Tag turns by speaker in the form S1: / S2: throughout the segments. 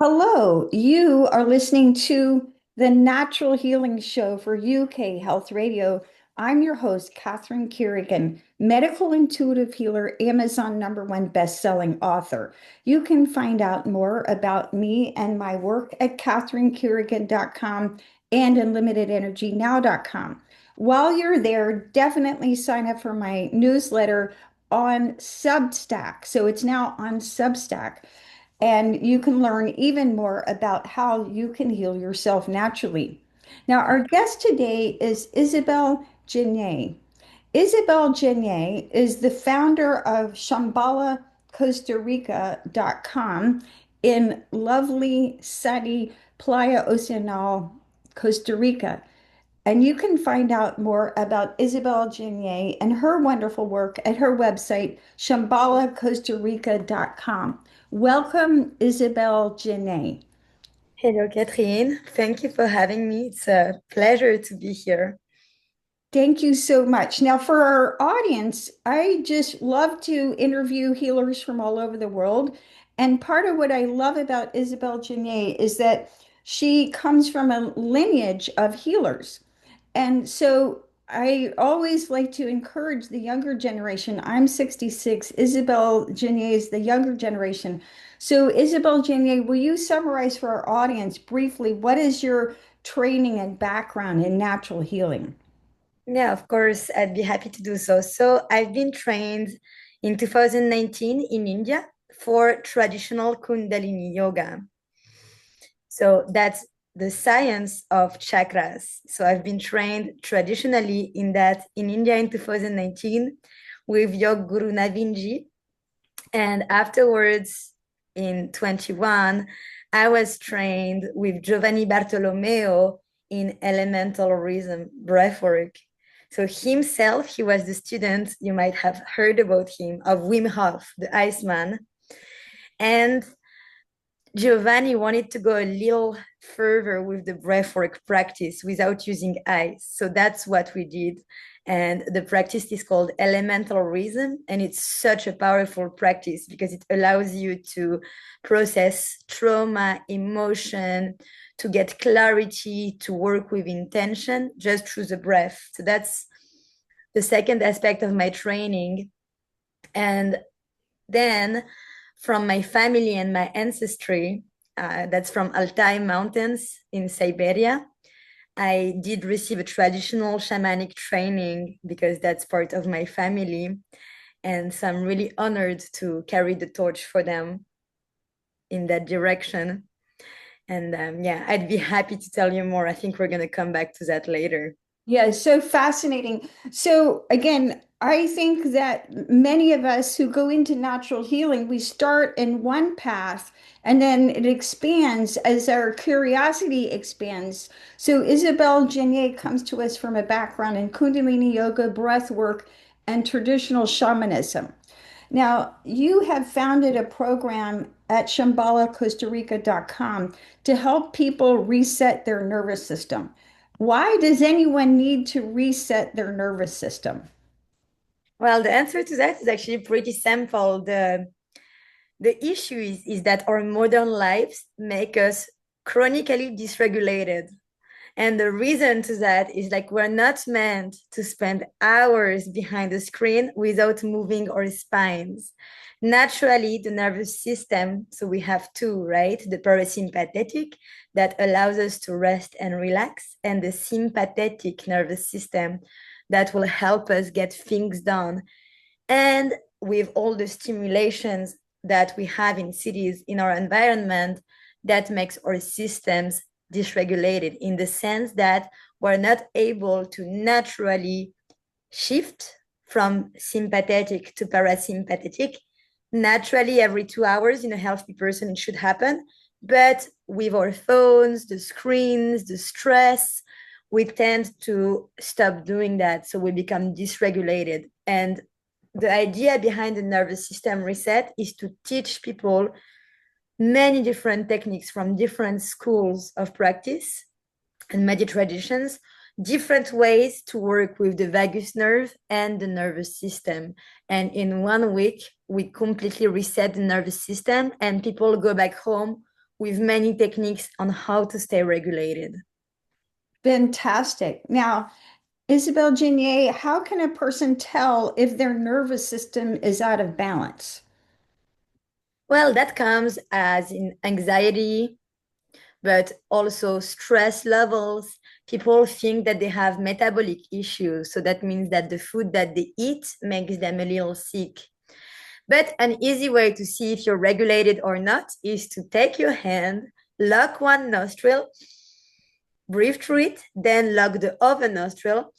S1: Hello, you are listening to the Natural Healing Show for UK Health Radio. I'm your host, Catherine Carrigan, medical intuitive healer, Amazon #1 best-selling author. You can find out more about me and my work at catherinecarrigan.com and unlimitedenergynow.com. While you're there, definitely sign up for my newsletter on Substack. So it's now on Substack. And you can learn even more about how you can heal yourself naturally. Now, our guest today is Isabelle Geniet. Isabelle Geniet is the founder of Shambhala Costa Rica.com in lovely, sunny Playa Oceanal, Costa Rica. And you can find out more about Isabelle Geniet and her wonderful work at her website, shambhalacostarica.com. Welcome, Isabelle Geniet.
S2: Hello, Catherine. Thank you for having me. It's a pleasure to be here.
S1: Thank you so much. Now, for our audience, I just love to interview healers from all over the world. And part of what I love about Isabelle Geniet is that she comes from a lineage of healers. And so I always like to encourage the younger generation. I'm 66. Isabelle Geniet is the younger generation. So, Isabelle Geniet, will you summarize for our audience briefly what is your training and background in natural healing?
S2: Yeah, of course, I'd be happy to do so. So, I've been trained in 2019 in India for traditional kundalini yoga. So, that's the science of chakras. So, I've been trained traditionally in that in India in 2019 with Yog Guru Navinji. And afterwards, in 21, I was trained with Giovanni Bartolomeo in elemental rhythm breathwork. So himself, he was the student, you might have heard about him, of Wim Hof, the Iceman. And Giovanni wanted to go a little further with the breathwork practice without using ice. So that's what we did. And the practice is called elemental rhythm. And it's such a powerful practice because it allows you to process trauma, emotion, to get clarity, to work with intention just through the breath. So that's the second aspect of my training. And then from my family and my ancestry, that's from Altai Mountains in Siberia. I did receive a traditional shamanic training because that's part of my family. And so I'm really honored to carry the torch for them in that direction. And yeah, I'd be happy to tell you more. I think we're going to come back to that later.
S1: Yeah, it's so fascinating. So again, I think that many of us who go into natural healing, we start in one path and then it expands as our curiosity expands. So Isabelle Geniet comes to us from a background in Kundalini yoga, breath work, and traditional shamanism. Now, you have founded a program at shambhalacostarica.com to help people reset their nervous system. Why does anyone need to reset their nervous system?
S2: Well, the answer to that is actually pretty simple. The issue is that our modern lives make us chronically dysregulated. And the reason to that is like we're not meant to spend hours behind the screen without moving our spines. Naturally, the nervous system, so we have two, right? The parasympathetic that allows us to rest and relax, and the sympathetic nervous system that will help us get things done. And with all the stimulations that we have in cities, in our environment, that makes our systems dysregulated in the sense that we're not able to naturally shift from sympathetic to parasympathetic. Naturally, every 2 hours in a healthy person, it should happen. But with our phones, the screens, the stress, we tend to stop doing that. So we become dysregulated. And the idea behind the nervous system reset is to teach people many different techniques from different schools of practice and many traditions, different ways to work with the vagus nerve and the nervous system. And in 1 week, we completely reset the nervous system, and people go back home with many techniques on how to stay regulated.
S1: Fantastic. Now, Isabelle Geniet, how can a person tell if their nervous system is out of balance?
S2: Well, that comes as in anxiety, but also stress levels. People think that they have metabolic issues. So that means that the food that they eat makes them a little sick. But an easy way to see if you're regulated or not is to take your hand, lock one nostril, breathe through it, then lock the other nostril,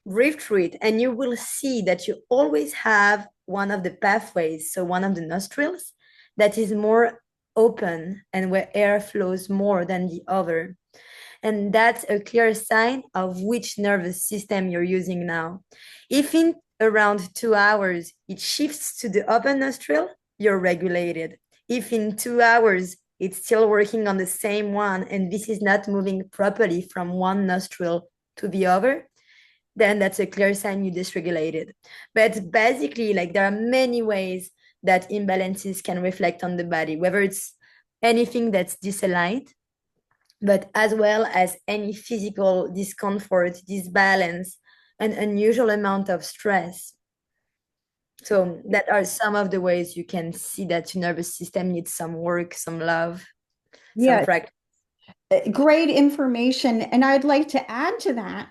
S2: breathe through it, and you will see that you always have one of the pathways, so one of the nostrils, that is more open and where air flows more than the other. And that's a clear sign of which nervous system you're using now. If in around 2 hours it shifts to the upper nostril, you're regulated. If in 2 hours it's still working on the same one and this is not moving properly from one nostril to the other, then that's a clear sign you dysregulated. But basically, like there are many ways that imbalances can reflect on the body, whether it's anything that's disaligned, but as well as any physical discomfort, disbalance, an unusual amount of stress. So that are some of the ways you can see that your nervous system needs some work, some love, some
S1: Yeah,
S2: practice.
S1: great information. And I'd like to add to that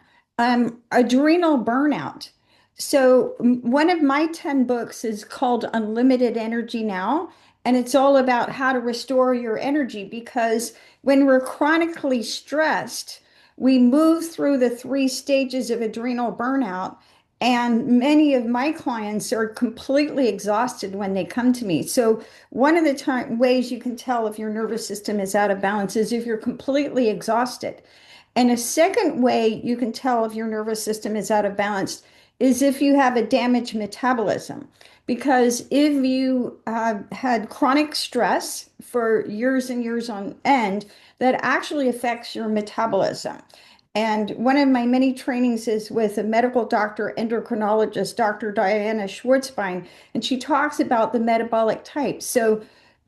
S1: adrenal burnout. So, one of my 10 books is called Unlimited Energy Now, and it's all about how to restore your energy because when we're chronically stressed, we move through the three stages of adrenal burnout. And many of my clients are completely exhausted when they come to me. So, one of the ways you can tell if your nervous system is out of balance is if you're completely exhausted. And a second way you can tell if your nervous system is out of balance is if you have a damaged metabolism. Because if you had chronic stress for years and years on end, that actually affects your metabolism. And one of my many trainings is with a medical doctor, endocrinologist, Dr. Diana Schwartzbein, and she talks about the metabolic types. So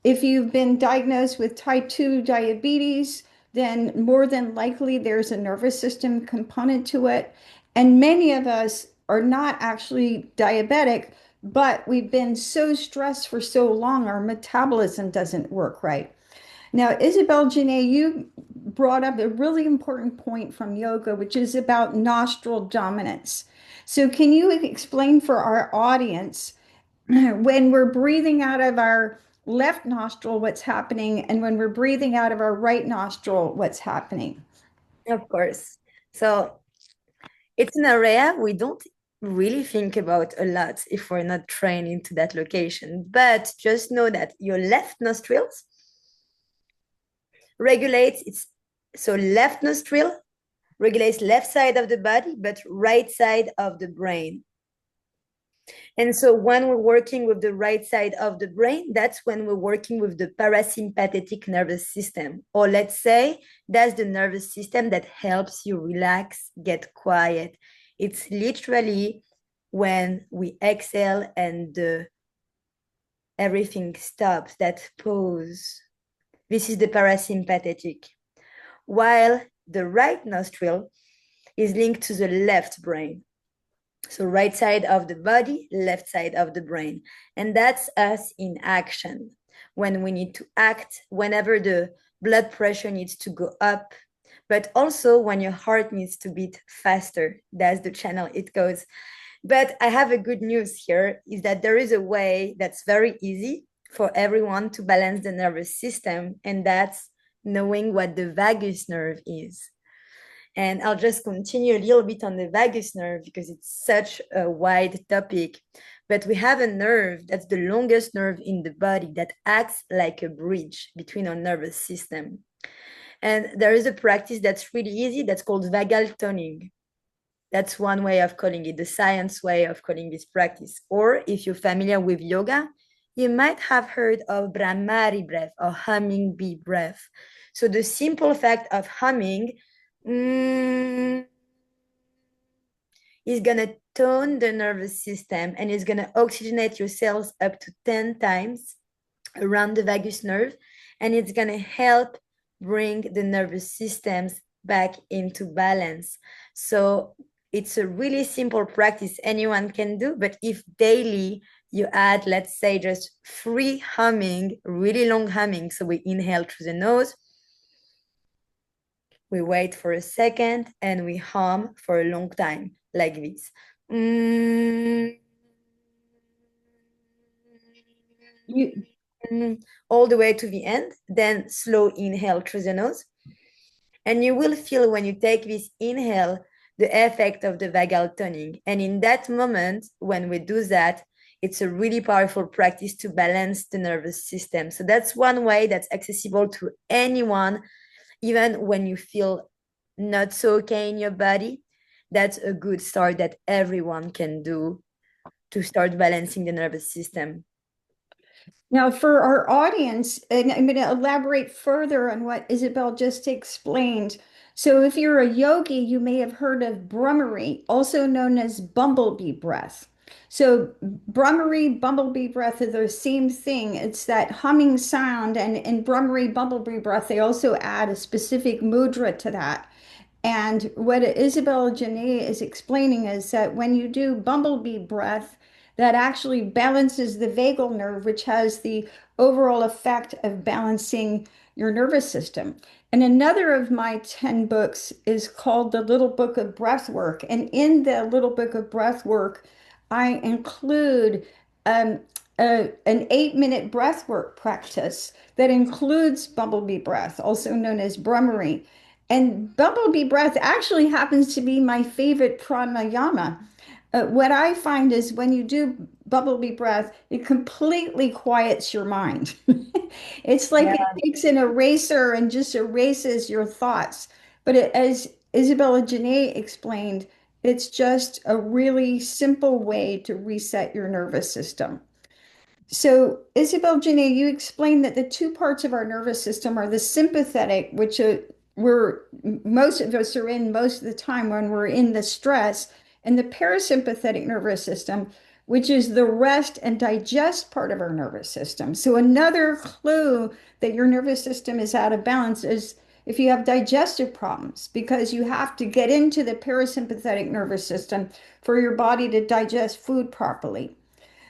S1: if you've been diagnosed with type 2 diabetes, then more than likely there's a nervous system component to it. And many of us are not actually diabetic, but we've been so stressed for so long, our metabolism doesn't work right. Now, Isabelle Janae, you brought up a really important point from yoga, which is about nostril dominance. So, can you explain for our audience when we're breathing out of our left nostril, what's happening, and when we're breathing out of our right nostril, what's happening?
S2: Of course. So it's an area we don't really think about a lot if we're not trained into that location. But just know that your left nostrils regulates its so left nostril regulates left side of the body, but right side of the brain. And so when we're working with the right side of the brain, that's when we're working with the parasympathetic nervous system. Or let's say that's the nervous system that helps you relax, get quiet. It's literally when we exhale and everything stops, that pause. This is the parasympathetic. While the right nostril is linked to the left brain. So right side of the body, left side of the brain. And that's us in action. When we need to act, whenever the blood pressure needs to go up, but also when your heart needs to beat faster, that's the channel it goes. But I have a good news here is that there is a way that's very easy for everyone to balance the nervous system, and that's knowing what the vagus nerve is. And I'll just continue a little bit on the vagus nerve because it's such a wide topic. But we have a nerve that's the longest nerve in the body that acts like a bridge between our nervous system. And there is a practice that's really easy that's called vagal toning. That's one way of calling it, the science way of calling this practice. Or if you're familiar with yoga, you might have heard of Brahmari breath or humming bee breath. So the simple fact of humming is going to tone the nervous system and is going to oxygenate your cells up to 10 times around the vagus nerve, and it's going to help bring the nervous systems back into balance. So it's a really simple practice anyone can do, but if daily you add, let's say, just 3 humming, really long humming. So we inhale through the nose, we wait for a second, and we hum for a long time, like this.
S1: You,
S2: All the way to the end, then slow inhale through the nose. And you will feel when you take this inhale, the effect of the vagal toning. And in that moment, when we do that, it's a really powerful practice to balance the nervous system. So that's one way that's accessible to anyone, even when you feel not so okay in your body. That's a good start that everyone can do to start balancing the nervous system.
S1: Now, for our audience, and I'm going to elaborate further on what Isabelle just explained. So, if you're a yogi, you may have heard of Brahmari, also known as bumblebee breath. So, Brahmari, bumblebee breath are the same thing. It's that humming sound, and in Brahmari, bumblebee breath, they also add a specific mudra to that. And what Isabelle Geniet is explaining is that when you do bumblebee breath, that actually balances the vagal nerve, which has the overall effect of balancing your nervous system. And another of my 10 books is called The Little Book of Breath Work. And in the Little Book of Breath Work, I include um, an 8-minute breath work practice that includes bumblebee breath, also known as Brahmari. And bumblebee breath actually happens to be my favorite pranayama. What I find is when you do bumblebee breath, it completely quiets your mind. It's like
S2: Yeah.
S1: it takes an eraser and just erases your thoughts. But as Isabella Janae explained, it's just a really simple way to reset your nervous system. So, Isabel Janae, you explained that the two parts of our nervous system are the sympathetic, which most of us are in most of the time when we're in the stress, and the parasympathetic nervous system, which is the rest and digest part of our nervous system. So, another clue that your nervous system is out of balance is if you have digestive problems, because you have to get into the parasympathetic nervous system for your body to digest food properly.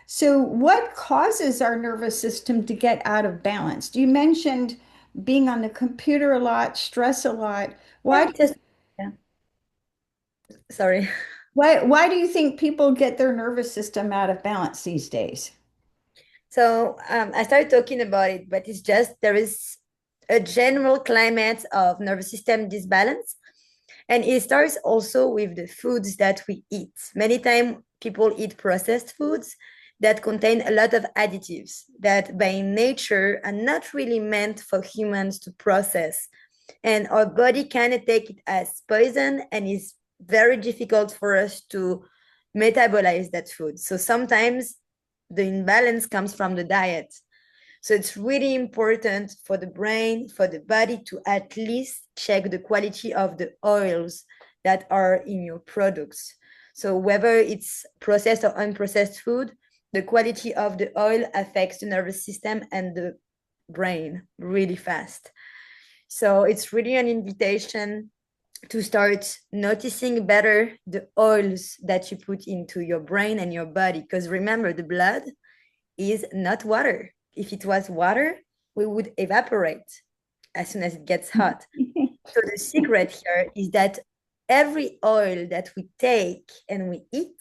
S1: So, what causes our nervous system to get out of balance? You mentioned being on the computer a lot, stress a lot.
S2: Yeah, just yeah. Sorry.
S1: Why do you think people get their nervous system out of balance these days?
S2: So I started talking about it, but it's just there is a general climate of nervous system disbalance. And it starts also with the foods that we eat. Many times people eat processed foods that contain a lot of additives that by nature are not really meant for humans to process. And our body kind of take it as poison, and it's very difficult for us to metabolize that food. So sometimes the imbalance comes from the diet. So it's really important for the brain, for the body to at least check the quality of the oils that are in your products. So whether it's processed or unprocessed food, the quality of the oil affects the nervous system and the brain really fast. So it's really an invitation to start noticing better the oils that you put into your brain and your body. Because remember, the blood is not water. If it was water, we would evaporate as soon as it gets hot. So the secret here is that every oil that we take and we eat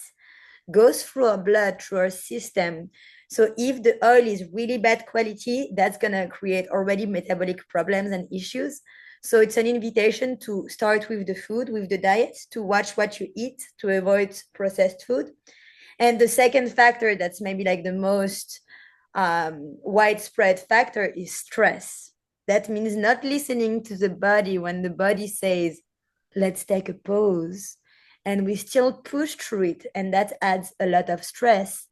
S2: goes through our blood, through our system. So if the oil is really bad quality, that's going to create already metabolic problems and issues. So it's an invitation to start with the food, with the diet, to watch what you eat, to avoid processed food. And the second factor that's maybe like the most widespread factor is stress. That means not listening to the body when the body says, let's take a pause. And we still push through it. And that adds a lot of stress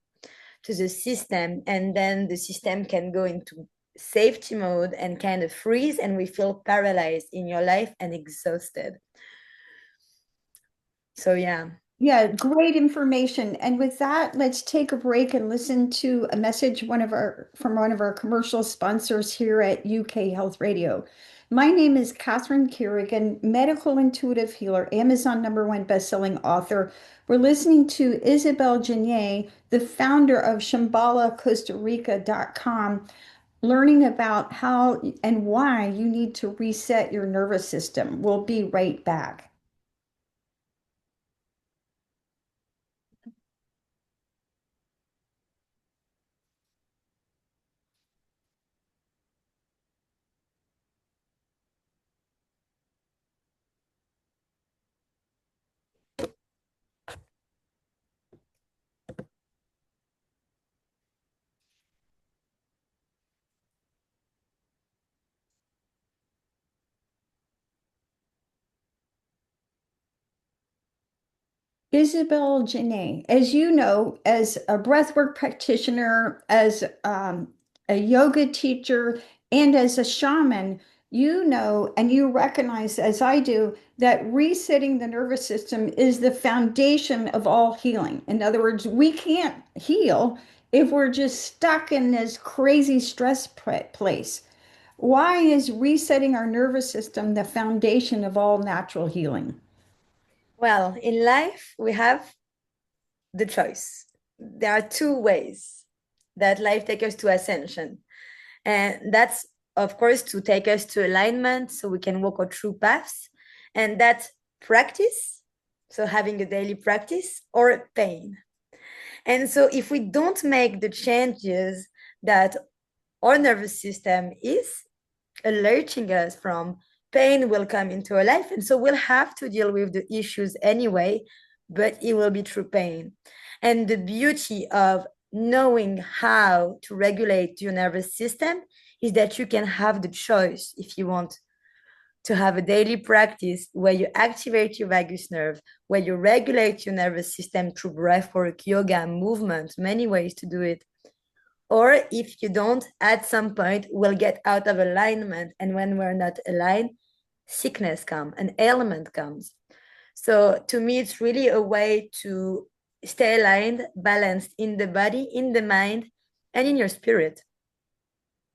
S2: to the system. And then the system can go into safety mode and kind of freeze, and we feel paralyzed in your life and exhausted. So, yeah.
S1: Yeah, great information. And with that, let's take a break and listen to a message from one of our commercial sponsors here at UK Health Radio. My name is Catherine Carrigan, medical intuitive healer, Amazon #1 bestselling author. We're listening to Isabelle Geniet, the founder of Shambhala Costa Rica.com, learning about how and why you need to reset your nervous system. We'll be right back. Isabelle Janae, as you know, as a breathwork practitioner, as a yoga teacher, and as a shaman, you know and you recognize, as I do, that resetting the nervous system is the foundation of all healing. In other words, we can't heal if we're just stuck in this crazy stress place. Why is resetting our nervous system the foundation of all natural healing?
S2: Well, in life, we have the choice. There are two ways that life takes us to ascension. And that's, of course, to take us to alignment so we can walk our true paths. And that's practice, so having a daily practice, or pain. And so if we don't make the changes that our nervous system is alerting us from, pain will come into our life. And so we'll have to deal with the issues anyway, but it will be through pain. And the beauty of knowing how to regulate your nervous system is that you can have the choice if you want to have a daily practice where you activate your vagus nerve, where you regulate your nervous system through breathwork, yoga, movement, many ways to do it. Or if you don't, at some point, we'll get out of alignment. And when we're not aligned, sickness comes, an ailment comes. So to me, it's really a way to stay aligned, balanced in the body, in the mind, and in your spirit.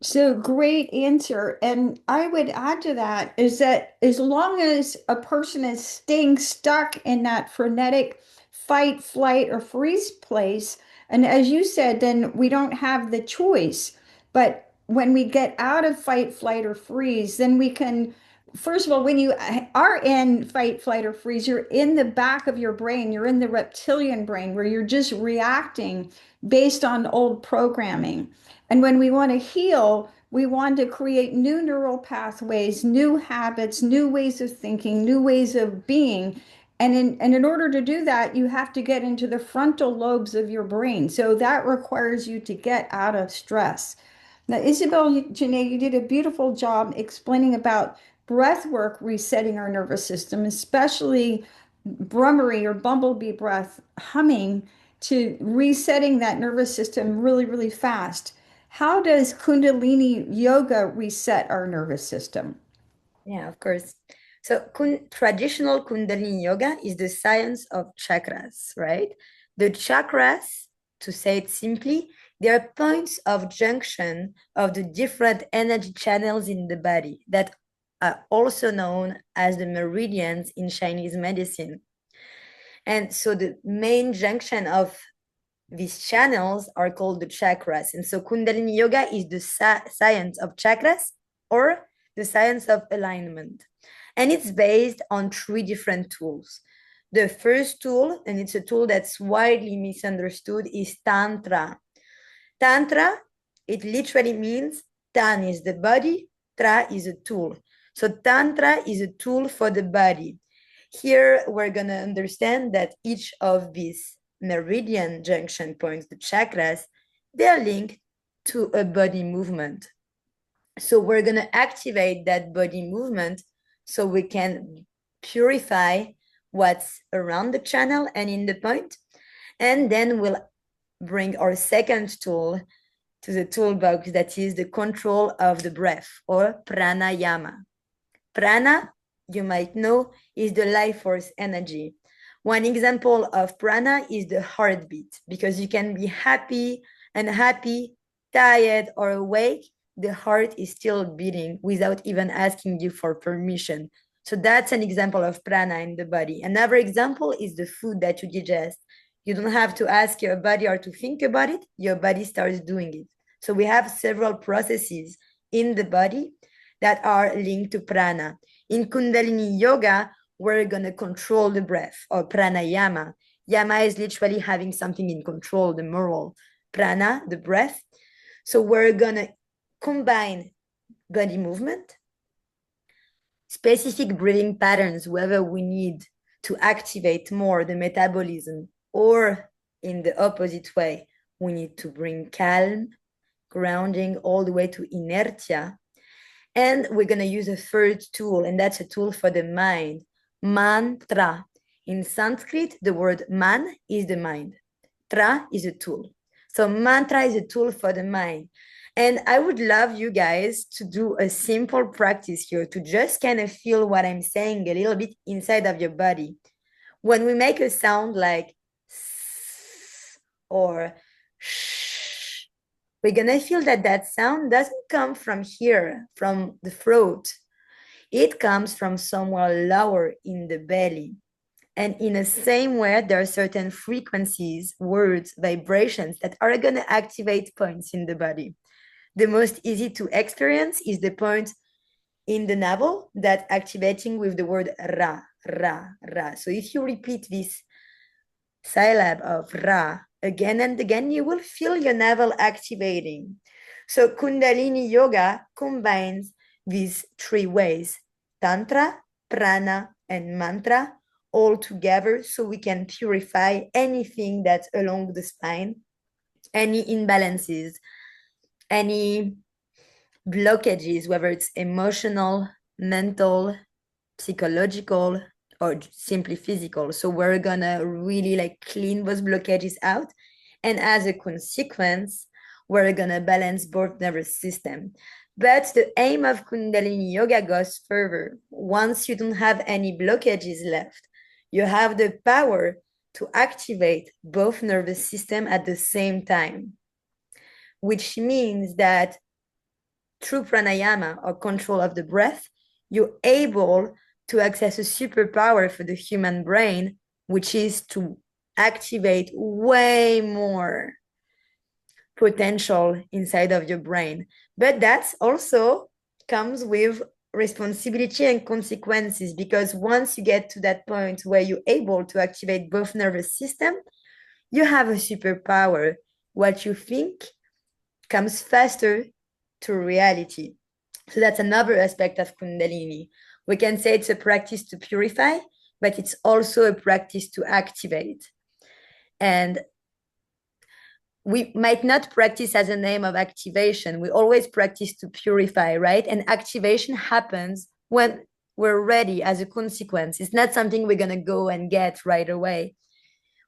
S1: So great answer. And I would add to that is that as long as a person is staying stuck in that frenetic fight, flight, or freeze place, and as you said, then we don't have the choice. But when we get out of fight, flight, or freeze, then we can, first of all, when you are in fight, flight, or freeze, you're in the back of your brain, you're in the reptilian brain where you're just reacting based on old programming. And when we want to heal, we want to create new neural pathways, new habits, new ways of thinking, new ways of being. And in order to do that, you have to get into the frontal lobes of your brain. So that requires you to get out of stress. Now, Isabel Janae, you did a beautiful job explaining about breath work resetting our nervous system, especially brummery or bumblebee breath, humming, to resetting that nervous system really, really fast. How does Kundalini yoga reset our nervous system?
S2: Yeah, of course. So traditional Kundalini yoga is the science of chakras, right? The chakras, to say it simply, they are points of junction of the different energy channels in the body that are also known as the meridians in Chinese medicine. And so the main junction of these channels are called the chakras. And so Kundalini yoga is the science of chakras, or the science of alignment. And it's based on three different tools. The first tool, and it's a tool that's widely misunderstood, is Tantra. Tantra, it literally means Tan is the body, Tra is a tool. So Tantra is a tool for the body. Here, we're going to understand that each of these meridian junction points, the chakras, they're linked to a body movement. So we're going to activate that body movement so we can purify what's around the channel and in the point. And then we'll bring our second tool to the toolbox, that is the control of the breath, or pranayama. Prana, you might know, is the life force energy. One example of prana is the heartbeat, because you can be happy, unhappy, tired, or awake. The heart is still beating without even asking you for permission. So that's an example of prana in the body. Another example is the food that you digest. You don't have to ask your body or to think about it. Your body starts doing it. So we have several processes in the body that are linked to prana. In Kundalini Yoga, we're going to control the breath, or pranayama. Yama is literally having something in control, the moral. Prana, the breath. So we're going to combine body movement, specific breathing patterns, whether we need to activate more the metabolism, or in the opposite way, we need to bring calm, grounding all the way to inertia. And we're going to use a third tool, and that's a tool for the mind, mantra. In Sanskrit, the word man is the mind. Tra is a tool. So mantra is a tool for the mind. And I would love you guys to do a simple practice here to just kind of feel what I'm saying a little bit inside of your body. When we make a sound like s or sh, we're going to feel that that sound doesn't come from here, from the throat. It comes from somewhere lower in the belly. And in the same way, there are certain frequencies, words, vibrations that are going to activate points in the body. The most easy to experience is the point in the navel that activating with the word ra, ra, ra. So if you repeat this syllable of ra again and again, you will feel your navel activating. So Kundalini Yoga combines these three ways: Tantra, Prana, and Mantra, all together, so we can purify anything that's along the spine, any imbalances, any blockages, whether it's emotional, mental, psychological, or simply physical. So we're gonna really like clean those blockages out. And as a consequence, we're gonna balance both nervous system. But the aim of Kundalini Yoga goes further. Once you don't have any blockages left, you have the power to activate both nervous system at the same time, which means that through pranayama, or control of the breath, you're able to access a superpower for the human brain, which is to activate way more potential inside of your brain. But that's also comes with responsibility and consequences, because once you get to that point where you're able to activate both nervous system, you have a superpower. What you think comes faster to reality. So that's another aspect of Kundalini. We can say it's a practice to purify, but it's also a practice to activate. And we might not practice as a name of activation. We always practice to purify, right? And activation happens when we're ready as a consequence. It's not something we're going to go and get right away.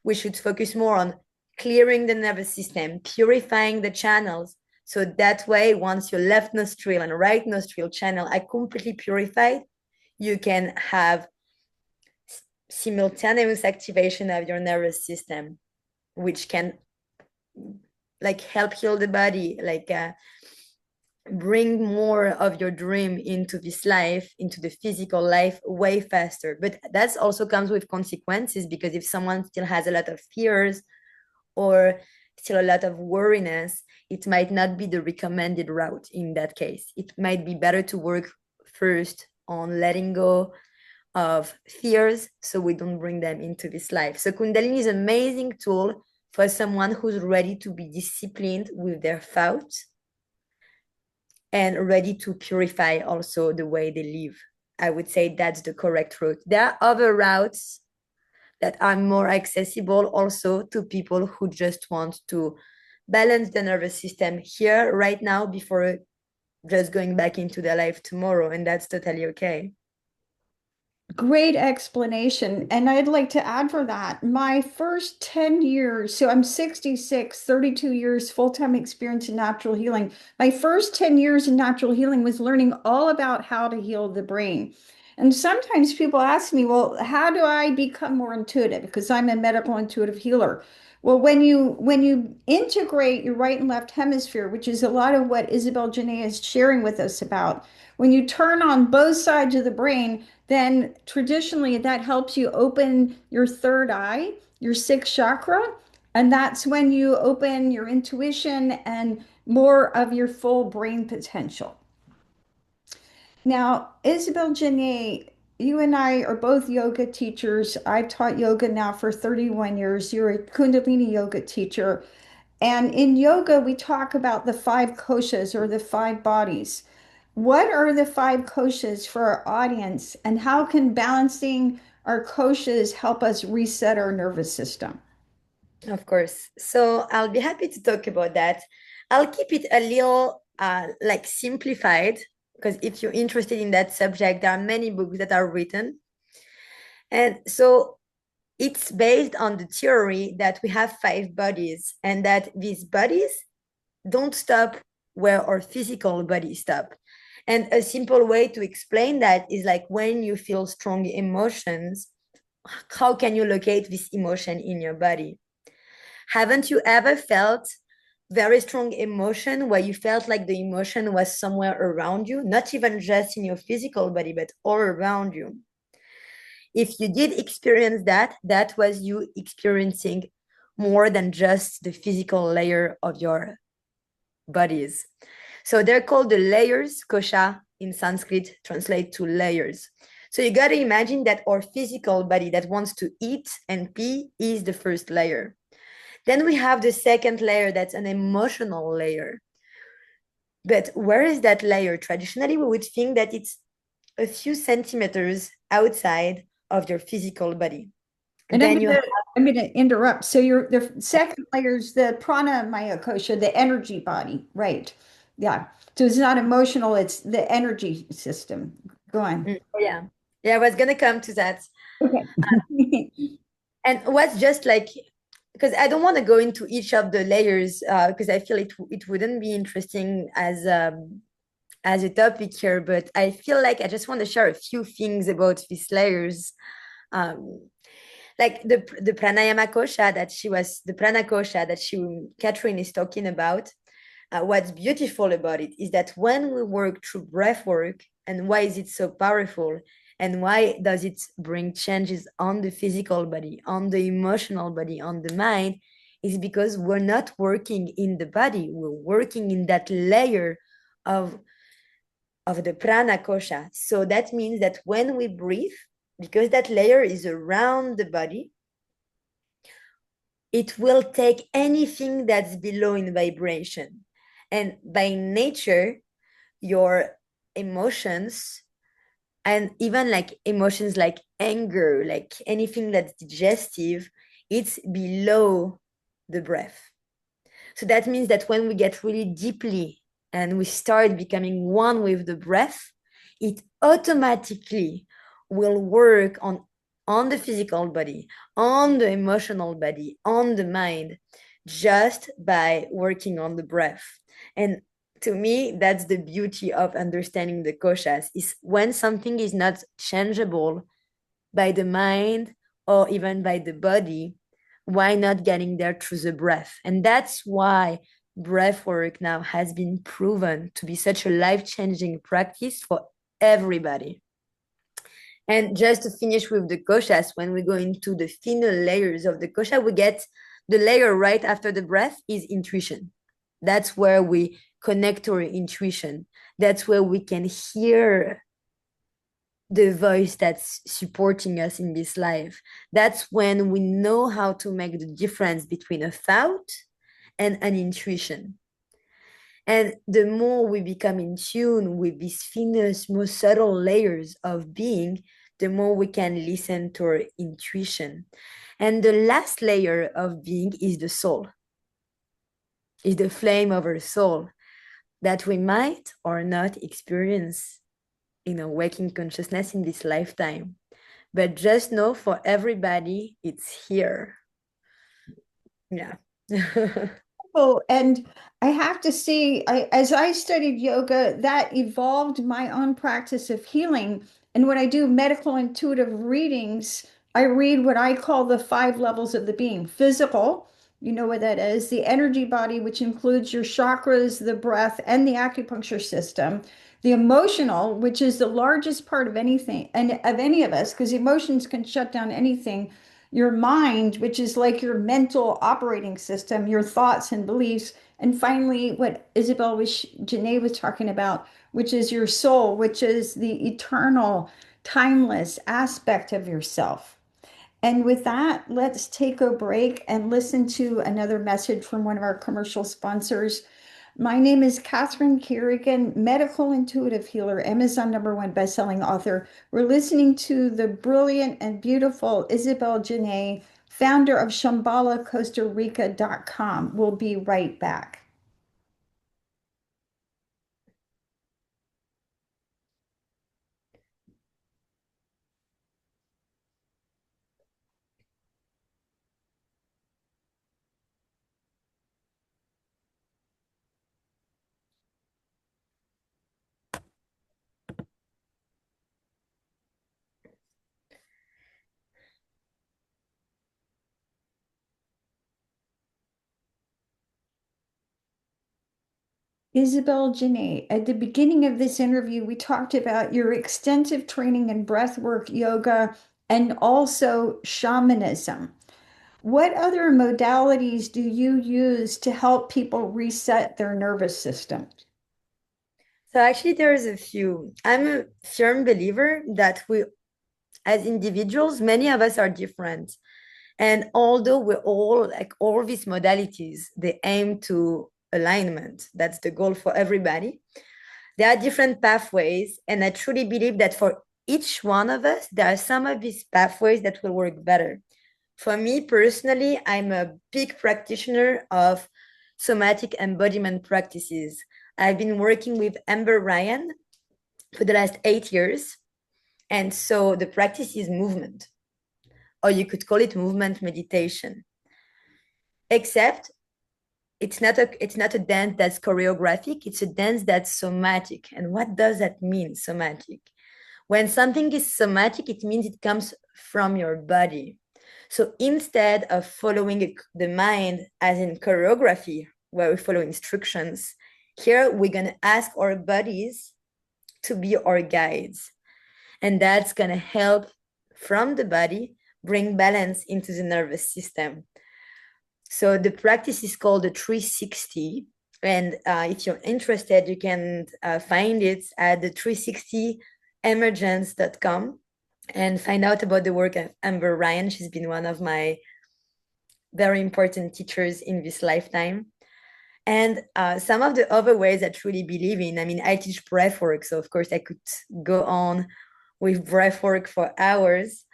S2: We should focus more on clearing the nervous system, purifying the channels. So that way, once your left nostril and right nostril channel are completely purified, you can have simultaneous activation of your nervous system, which can like help heal the body, like bring more of your dream into this life, into the physical life way faster. But that also comes with consequences, because if someone still has a lot of fears or still a lot of worriness, it might not be the recommended route in that case. It might be better to work first on letting go of fears so we don't bring them into this life. So Kundalini is an amazing tool for someone who's ready to be disciplined with their thoughts and ready to purify also the way they live. I would say that's the correct route. There are other routes that are more accessible also to people who just want to balance the nervous system here right now before just going back into their life tomorrow, and that's totally okay.
S1: Great explanation. And I'd like to add for that, my first 10 years, so I'm 66, 32 years full-time experience in natural healing. My first 10 years in natural healing was learning all about how to heal the brain. And sometimes people ask me, well, how do I become more intuitive? Because I'm a medical intuitive healer. Well, when you integrate your right and left hemisphere, which is a lot of what Isabelle Geniet is sharing with us about, when you turn on both sides of the brain, then traditionally that helps you open your third eye, your sixth chakra, and that's when you open your intuition and more of your full brain potential. Now, Isabelle Janae, you and I are both yoga teachers. I've taught yoga now for 31 years. You're a kundalini yoga teacher. And in yoga, we talk about the five koshas or the five bodies. What are the five koshas for our audience, and how can balancing our koshas help us reset our nervous system?
S2: Of course. So I'll be happy to talk about that. I'll keep it a little like simplified because if you're interested in that subject, there are many books that are written. And so it's based on the theory that we have five bodies and that these bodies don't stop where our physical bodies stop. And a simple way to explain that is like when you feel strong emotions, how can you locate this emotion in your body? Haven't you ever felt very strong emotion where you felt like the emotion was somewhere around you, not even just in your physical body, but all around you? If you did experience that, that was you experiencing more than just the physical layer of your bodies. So they're called the layers. Kosha in Sanskrit translate to layers. So you got to imagine that our physical body that wants to eat and pee is the first layer. Then we have the second layer, that's an emotional layer. But where is that layer? Traditionally, we would think that it's a few centimeters outside of your physical body.
S1: And
S2: Then you have,
S1: I'm gonna interrupt. So your the second layer is the prana maya kosha, the energy body, right? Yeah. So it's not emotional, it's the energy system. Go on.
S2: yeah. Yeah, I was gonna come to that.
S1: Okay.
S2: And what's just like, because I don't want to go into each of the layers because I feel it wouldn't be interesting as a topic here, but I feel like I just want to share a few things about these layers. Um, like the pranayama kosha that she was the prana kosha that Catherine is talking about. What's beautiful about it is that when we work through breath work, and why is it so powerful, and why does it bring changes on the physical body, on the emotional body, on the mind, is because we're not working in the body, we're working in that layer of the prana kosha. So that means that when we breathe, because that layer is around the body, it will take anything that's below in vibration. And by nature, your emotions, and even like emotions like anger, like anything that's digestive, it's below the breath. So that means that when we get really deeply and we start becoming one with the breath, it automatically will work on the physical body, on the emotional body, on the mind, just by working on the breath. And to me, that's the beauty of understanding the koshas, is when something is not changeable by the mind or even by the body, why not getting there through the breath? And that's why breath work now has been proven to be such a life-changing practice for everybody. And just to finish with the koshas, when we go into the thinner layers of the kosha, we get the layer right after the breath is intuition. That's where we connect to our intuition. That's where we can hear the voice that's supporting us in this life. That's when we know how to make the difference between a thought and an intuition. And the more we become in tune with these thinnest, most subtle layers of being, the more we can listen to our intuition. And the last layer of being is the soul, is the flame of our soul that we might or not experience in a waking consciousness in this lifetime. But just know for everybody, it's here. Yeah.
S1: Oh, and I have to say, as I studied yoga, that evolved my own practice of healing. And when I do medical intuitive readings, I read what I call the five levels of the being: physical, you know what that is, the energy body, which includes your chakras, the breath, and the acupuncture system. The emotional, which is the largest part of anything and of any of us, because emotions can shut down anything. Your mind, which is like your mental operating system, your thoughts and beliefs. And finally, what Isabelle was, Geniet was talking about, which is your soul, which is the eternal, timeless aspect of yourself. And with that, let's take a break and listen to another message from one of our commercial sponsors. My name is Catherine Carrigan, medical intuitive healer, Amazon #1 bestselling author. We're listening to the brilliant and beautiful Isabelle Geniet, founder of Shambhala, Costa Rica.com. We'll be right back. Isabelle Geniet, at the beginning of this interview, we talked about your extensive training in breathwork, yoga, and also shamanism. What other modalities do you use to help people reset their nervous system?
S2: So actually, there's a few. I'm a firm believer that we, as individuals, many of us are different. And although we're all like all these modalities, they aim to alignment. That's the goal for everybody. There are different pathways. And I truly believe that for each one of us, there are some of these pathways that will work better. For me personally, I'm a big practitioner of somatic embodiment practices. I've been working with Amber Ryan for the last 8 years. And so the practice is movement, or you could call it movement meditation. Except it's not a dance that's choreographic, it's a dance that's somatic. And what does that mean, somatic? When something is somatic, it means it comes from your body. So instead of following the mind as in choreography, where we follow instructions, here we're going to ask our bodies to be our guides. And that's going to help from the body bring balance into the nervous system. So the practice is called the 360. And if you're interested, you can find it at the 360emergence.com and find out about the work of Amber Ryan. She's been one of my very important teachers in this lifetime. And some of the other ways I truly believe in, I mean, I teach breath work. So of course I could go on with breath work for hours.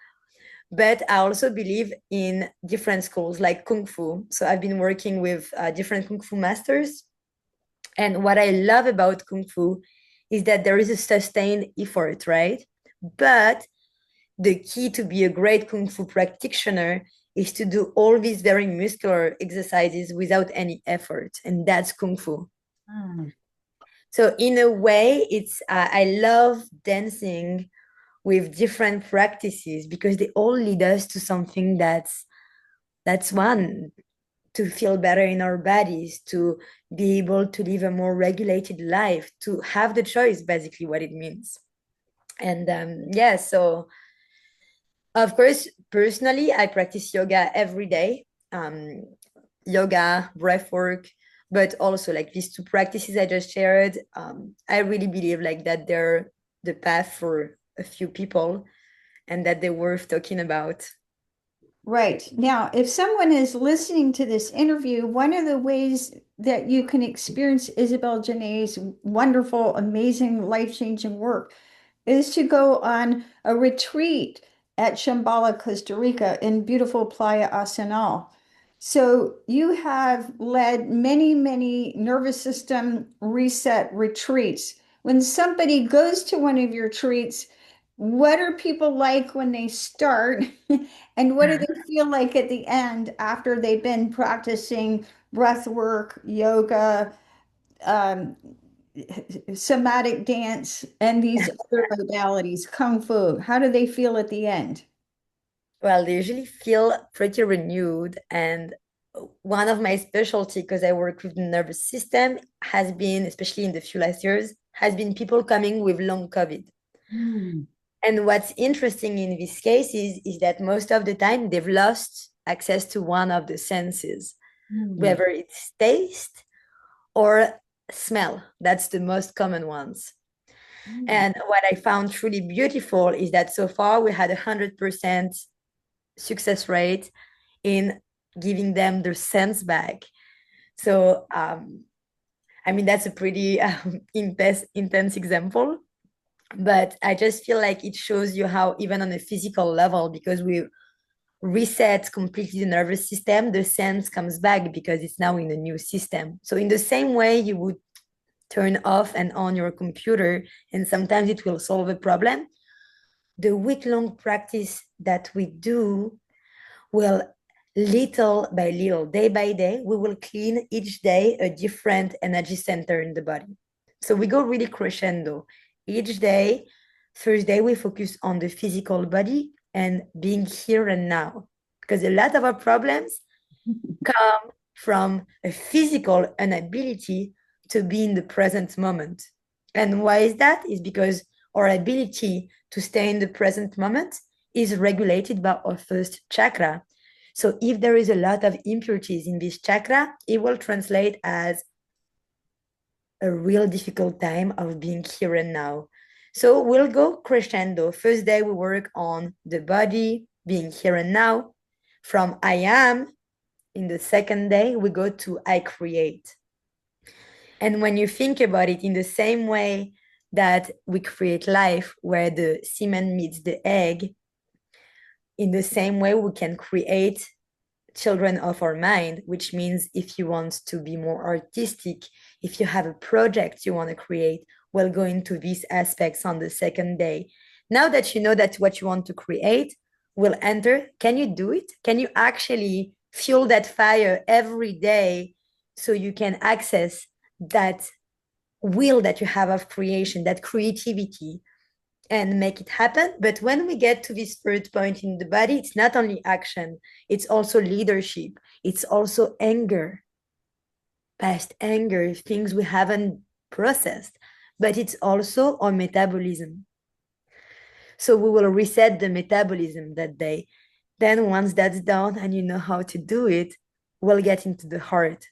S2: But I also believe in different schools like Kung Fu. So I've been working with different Kung Fu masters. And what I love about Kung Fu is that there is a sustained effort, right? But the key to be a great Kung Fu practitioner is to do all these very muscular exercises without any effort. And that's Kung Fu.
S1: Mm.
S2: So in a way, I love dancing with different practices because they all lead us to something that's one, to feel better in our bodies, to be able to live a more regulated life, to have the choice, basically what it means. And yeah, so of course, personally, I practice yoga every day. Yoga, breath work, but also like these two practices I just shared. I really believe like that they're the path for a few people and that they're worth talking about.
S1: Right. Now, if someone is listening to this interview, one of the ways that you can experience Isabelle Geniet's wonderful, amazing, life-changing work is to go on a retreat at Shambhala, Costa Rica in beautiful Playa Arenal. So you have led many, many nervous system reset retreats. When somebody goes to one of your retreats, what are people like when they start? And what do they feel like at the end after they've been practicing breath work, yoga, um, somatic dance and these other modalities, kung fu, how do they feel at the end?
S2: Well, they usually feel pretty renewed. And one of my specialty, because I work with the nervous system, has been, especially in the few last years, has been people coming with long COVID.
S1: Mm,
S2: And what's interesting in these cases is that most of the time they've lost access to one of the senses,
S1: mm,
S2: whether it's taste or smell. That's the most common ones.
S1: mm,
S2: And what I found truly beautiful is that so far we had 100% success rate in giving them their sense back. So, I mean, that's a pretty intense example, but I just feel like it shows you how, even on a physical level, because we reset completely the nervous system, the sense comes back because it's now in a new system. So, in the same way, you would turn off and on your computer, and sometimes it will solve a problem. The week-long practice that we do will, little by little, day by day, we will clean each day a different energy center in the body. So we go really crescendo. Each day, Thursday, we focus on the physical body and being here and now. Because a lot of our problems come from a physical inability to be in the present moment. And why is that? Is because our ability to stay in the present moment is regulated by our first chakra. So if there is a lot of impurities in this chakra, it will translate as a real difficult time of being here and now. So we'll go crescendo. First day, we work on the body, being here and now. From I am, in the second day, we go to I create. And when you think about it, in the same way that we create life, where the semen meets the egg, in the same way we can create children of our mind, which means if you want to be more artistic, if you have a project you want to create, we'll go into these aspects on the second day. Now that you know that what you want to create will enter, can you do it? Can you actually fuel that fire every day so you can access that will that you have of creation, that creativity, and make it happen? But when we get to this third point in the body, it's not only action, it's also leadership, it's also anger, past anger, things we haven't processed, but it's also our metabolism. So we will reset the metabolism that day. Then once that's done and you know how to do it, we'll get into the heart.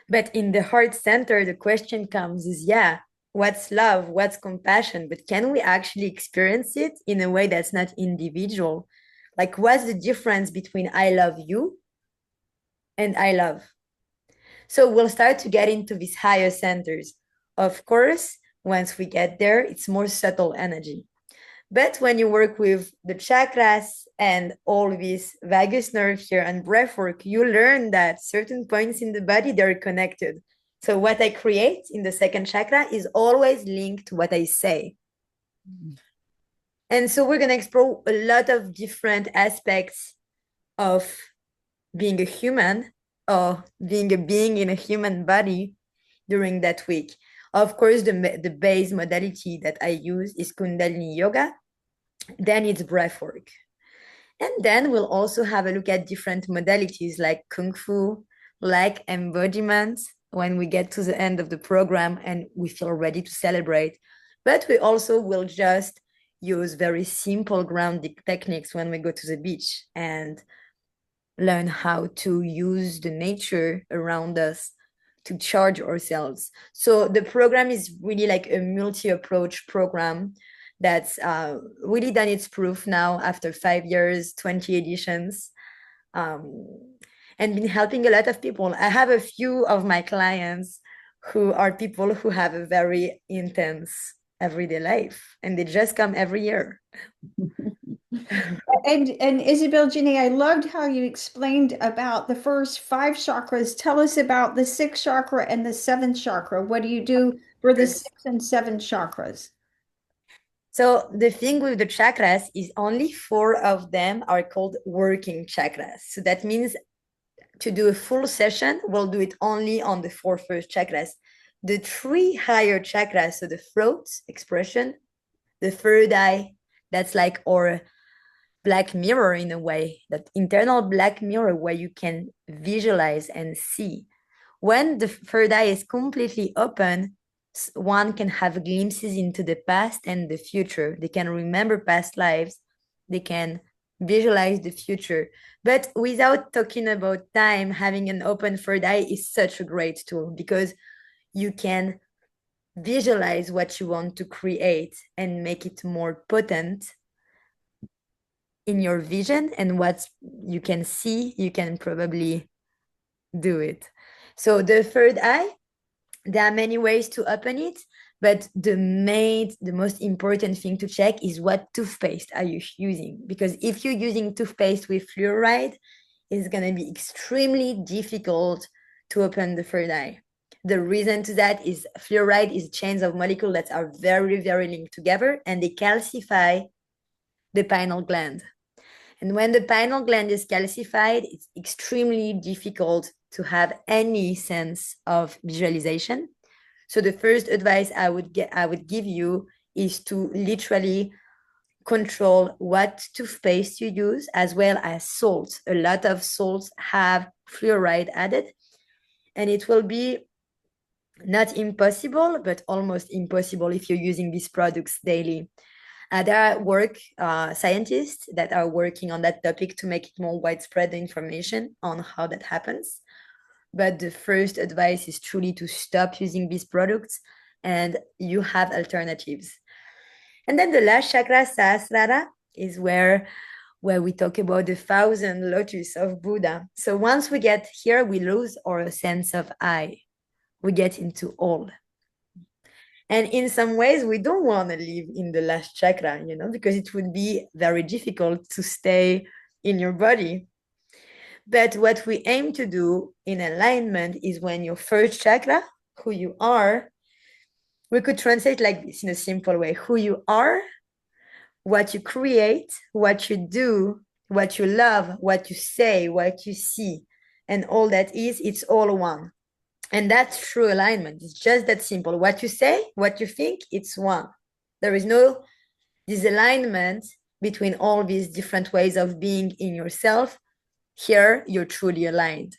S2: But in the heart center, the question comes is, yeah, what's love? What's compassion? But can we actually experience it in a way that's not individual? Like, what's the difference between I love you and I love? So we'll start to get into these higher centers. Of course, once we get there, it's more subtle energy. But when you work with the chakras and all these vagus nerve here and breath work, you learn that certain points in the body, they're connected. So what I create in the second chakra is always linked to what I say. And so we're going to explore a lot of different aspects of being a human or being a being in a human body during that week. Of course, the base modality that I use is kundalini yoga. Then it's breath work. And then we'll also have a look at different modalities like Kung Fu, like embodiment when we get to the end of the program and we feel ready to celebrate. But we also will just use very simple grounding techniques when we go to the beach and learn how to use the nature around us to charge ourselves. So the program is really like a multi-approach program that's really done its proof now after 5 years, 20 editions, um, and been helping a lot of people. I have a few of my clients who are people who have a very intense everyday life, and they just come every year.
S1: And Isabelle, Geniet, I loved how you explained about the first five chakras. Tell us about the sixth chakra and the seventh chakra. What do you do for the sixth and seventh chakras?
S2: So the thing with the chakras is only four of them are called working chakras. So that means to do a full session, we'll do it only on the four first chakras. the three higher chakras, so the throat expression, the third eye, that's like our black mirror in a way, that internal black mirror where you can visualize and see. When the third eye is completely open, one can have glimpses into the past and the future. They can remember past lives, they can visualize the future. But without talking about time, having an open third eye is such a great tool because you can visualize what you want to create and make it more potent in your vision, and what you can see, you can probably do it. So the third eye, there are many ways to open it, but the most important thing to check is what toothpaste are you using? Because if you're using toothpaste with fluoride, it's going to be extremely difficult to open the third eye. The reason to that is fluoride is chains of molecules that are very, very linked together, and they calcify the pineal gland. And when the pineal gland is calcified, it's extremely difficult to have any sense of visualization. So the first advice I would give you is to literally control what toothpaste you use, as well as salt. A lot of salts have fluoride added, and it will be not impossible, but almost impossible if you're using these products daily. There are scientists that are working on that topic to make it more widespread, the information on how that happens. But the first advice is truly to stop using these products, and you have alternatives. And then the last chakra, Sahasrara, is where we talk about the 1,000 lotus of Buddha. So once we get here, we lose our sense of I. We get into all. And in some ways, we don't want to live in the last chakra, because it would be very difficult to stay in your body. But what we aim to do in alignment is when your first chakra, who you are, we could translate like this in a simple way: who you are, what you create, what you do, what you love, what you say, what you see, and all that is, it's all one. And that's true alignment. It's just that simple. What you say, what you think, it's one. There is no disalignment between all these different ways of being in yourself. Here, you're truly aligned.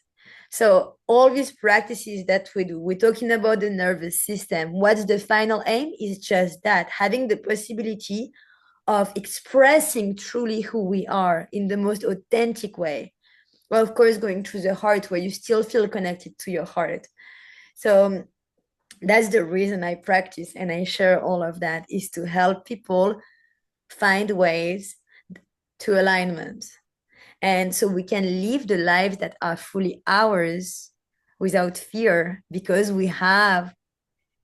S2: So all these practices that we do, we're talking about the nervous system. What's the final aim? Is just that, having the possibility of expressing truly who we are in the most authentic way. Well, of course, going through the heart where you still feel connected to your heart. So that's the reason I practice and I share all of that, is to help people find ways to alignment. And so we can live the lives that are fully ours without fear, because we have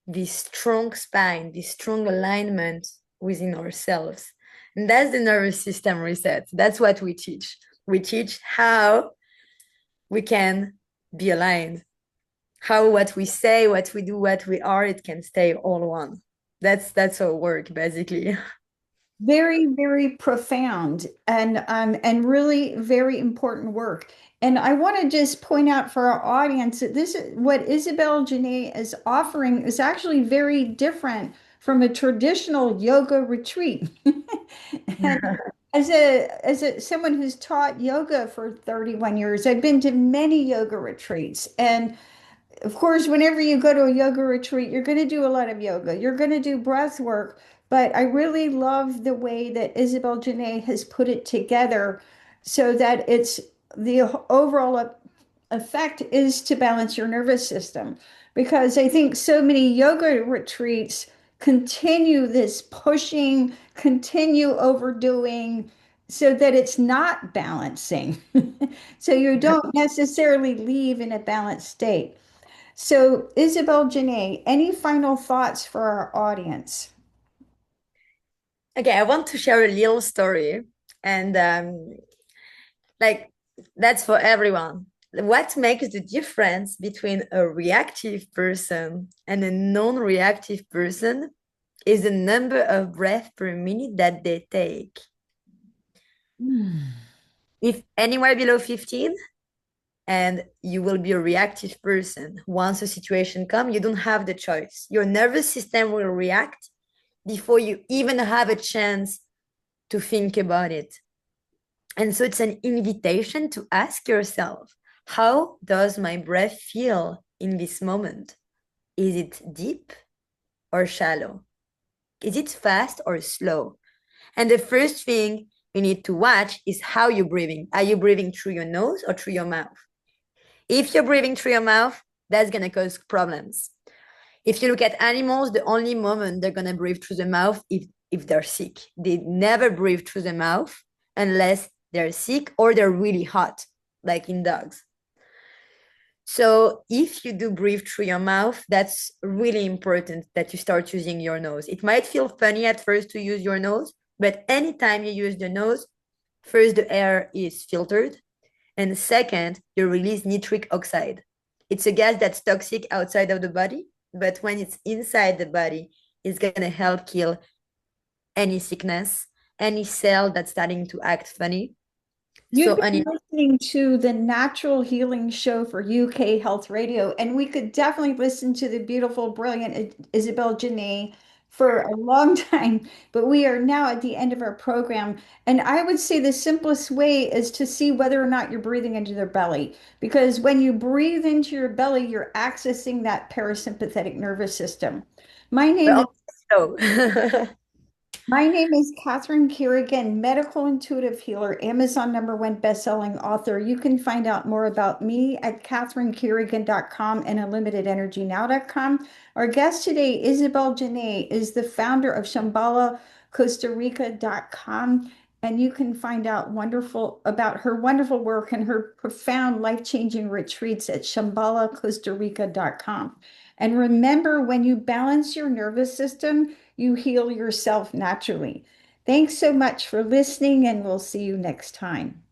S2: this strong spine, this strong alignment within ourselves. And that's the nervous system reset. That's what we teach. We teach how we can be aligned, how what we say, what we do, what we are, it can stay all one. That's our work, basically.
S1: Very, very profound and really very important work. And I want to just point out for our audience that this is what Isabelle Geniet is offering is actually very different from a traditional yoga retreat. And as a someone who's taught yoga for 31 years, I've been to many yoga retreats. And of course, whenever you go to a yoga retreat, you're going to do a lot of yoga. You're going to do breath work. But I really love the way that Isabelle Janae has put it together so that it's the overall effect is to balance your nervous system. Because I think so many yoga retreats continue this pushing, continue overdoing so that it's not balancing. So you don't necessarily leave in a balanced state. So, Isabelle Janae, any final thoughts for our audience?
S2: Okay, I want to share a little story, and like that's for everyone. What makes the difference between a reactive person and a non-reactive person is the number of breaths per minute that they take.
S1: Hmm.
S2: If anywhere below 15, and you will be a reactive person. Once a situation comes, you don't have the choice. Your nervous system will react before you even have a chance to think about it. And so it's an invitation to ask yourself, how does my breath feel in this moment? Is it deep or shallow? Is it fast or slow? And the first thing you need to watch is how you're breathing. Are you breathing through your nose or through your mouth? If you're breathing through your mouth, that's going to cause problems. If you look at animals, the only moment they're going to breathe through the mouth if they're sick. They never breathe through the mouth unless they're sick or they're really hot, like in dogs. So if you do breathe through your mouth, that's really important that you start using your nose. It might feel funny at first to use your nose, but anytime you use the nose, first, the air is filtered. And second, you release nitric oxide. It's a gas that's toxic outside of the body, but when it's inside the body, it's going to help kill any sickness, any cell that's starting to act funny.
S1: You've
S2: So,
S1: been listening to the Natural Healing Show for UK Health Radio, and we could definitely listen to the beautiful, brilliant Isabelle Geniet for a long time, but we are now at the end of our program. And I would say the simplest way is to see whether or not you're breathing into their belly, because when you breathe into your belly, you're accessing that parasympathetic nervous system. My name is
S2: but also,
S1: My name is Catherine Carrigan, medical intuitive healer, Amazon #1 bestselling author. You can find out more about me at catherinecarrigan.com and unlimitedergynow.com. Our guest today, Isabelle Janae, is the founder of Shambhala, Costa Rica.com. And you can find out wonderful about her wonderful work and her profound life-changing retreats at shambhalacostarica.com. And remember, when you balance your nervous system, you heal yourself naturally. Thanks so much for listening, and we'll see you next time.